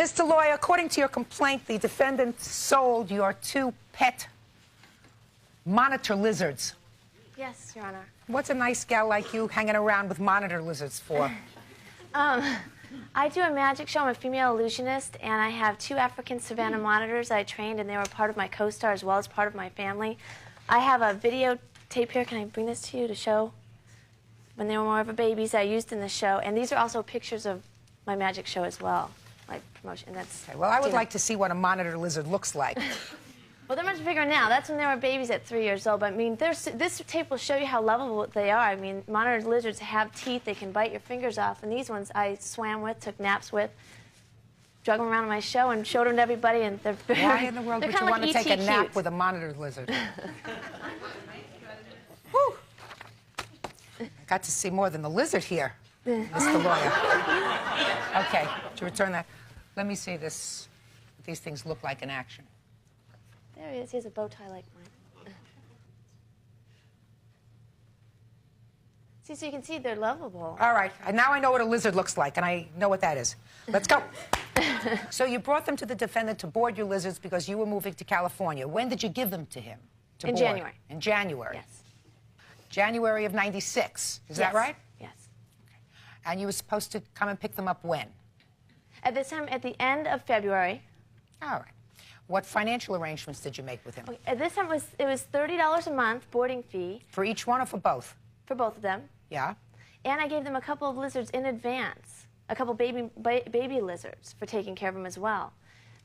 Mr. Lawyer, according to your complaint, the defendant sold your 2 pet monitor lizards. Yes, Your Honor. What's a nice gal like you hanging around with monitor lizards for? I do a magic show. I'm a female illusionist, and I have 2 African Savannah monitors that I trained, and they were part of my co-star as well as part of my family. I have a videotape here. Can I bring this to you to show when they were more of a babies I used in the show? And these are also pictures of my magic show as well, like promotion. That's Okay, well, I would like to see what a monitor lizard looks like. Well, they're much bigger now. That's when they were babies at 3 years old. But I mean, this tape will show you how lovable they are. I mean, monitor lizards have teeth. They can bite your fingers off. And these ones I swam with, took naps with, drug them around on my show, and showed them to everybody. And they're very, Why in the world would you want to take a nap with a monitor lizard? Whew. I got to see more than the lizard here, Mr. Lawyer. Okay, to return that, let me see this. What these things look like in action. There he is. He has a bow tie like mine. See, so you can see they're lovable. All right. Now I know what a lizard looks like, and I know what that is. Let's go. So you brought them to the defendant to board your lizards because you were moving to California. When did you give them to him? To board? January. In January? Yes. January of '96. Is that right? Yes. Okay. And you were supposed to come and pick them up when? At this time, at the end of February. All right. What financial arrangements did you make with him? Okay, at this time, it was $30 a month boarding fee. For each one or for both? For both of them. Yeah. And I gave them a couple of lizards in advance, a couple baby lizards for taking care of them as well.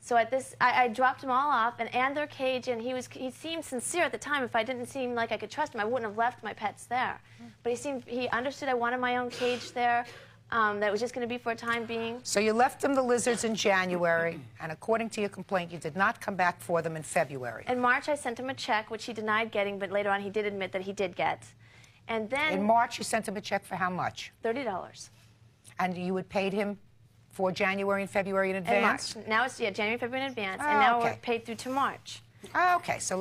So at this, I dropped them all off and their cage, and he seemed sincere at the time. If I didn't seem like I could trust him, I wouldn't have left my pets there. But he understood I wanted my own cage there. That was just going to be for a time being. So you left them the lizards in January, and according to your complaint, you did not come back for them in February. In March, I sent him a check, which he denied getting, but later on he did admit that he did get. And then... In March, you sent him a check for how much? $30. And you had paid him for January and February in advance? In March. Now it's, January, February in advance, Oh, and now okay. we're paid through to March. Oh, okay, so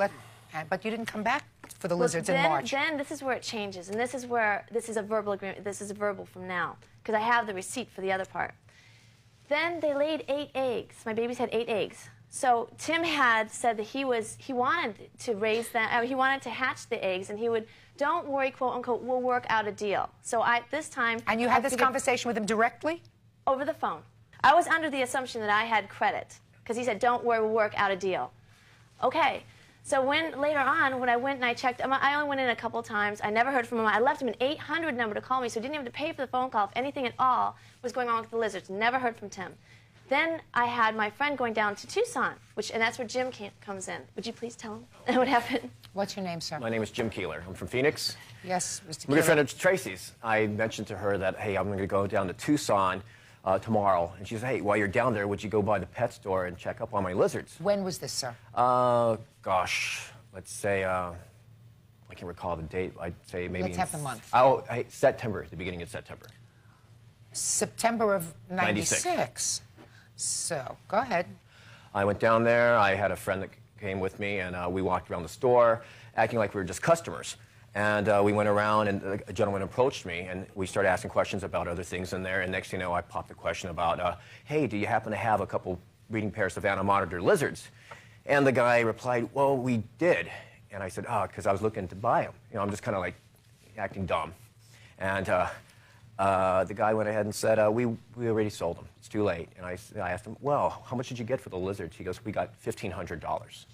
but you didn't come back for the lizards in March. Then this is where it changes, and this is where this is a verbal agreement. This is a verbal from now, because I have the receipt for the other part. Then they laid 8 eggs. My babies had 8 eggs. So Tim had said that he wanted to raise them. He wanted to hatch the eggs, and he would, don't worry, quote unquote, we'll work out a deal. So this time. And you had this conversation with him directly? Over the phone. I was under the assumption that I had credit, because he said, don't worry, we'll work out a deal. Okay. So later on, when I went and I checked, I only went in a couple times. I never heard from him. I left him an 800 number to call me, so I didn't have to pay for the phone call if anything at all was going on with the lizards. Never heard from Tim. Then I had my friend going down to Tucson, and that's where Jim comes in. Would you please tell him what happened? What's your name, sir? My name is Jim Keeler. I'm from Phoenix. Yes, Mr. I'm a good friend of Tracy's. I mentioned to her that, hey, I'm going to go down to Tucson tomorrow. And she said, hey, while you're down there, would you go by the pet store and check up on my lizards? When was this, sir? Gosh, let's say, I can recall the date. I'd say maybe... Let's have the month. Oh, September, the beginning of September. September of '96. So, go ahead. I went down there. I had a friend that came with me, and we walked around the store, acting like we were just customers. And we went around, and a gentleman approached me, and we started asking questions about other things in there. And next thing you know, I popped a question about, hey, do you happen to have a couple breeding pairs of Savannah monitor lizards? And the guy replied, well, we did. And I said, oh, because I was looking to buy them. You know, I'm just kind of like acting dumb. And the guy went ahead and said, we already sold them. It's too late. And I asked him, well, how much did you get for the lizards? He goes, we got $1,500.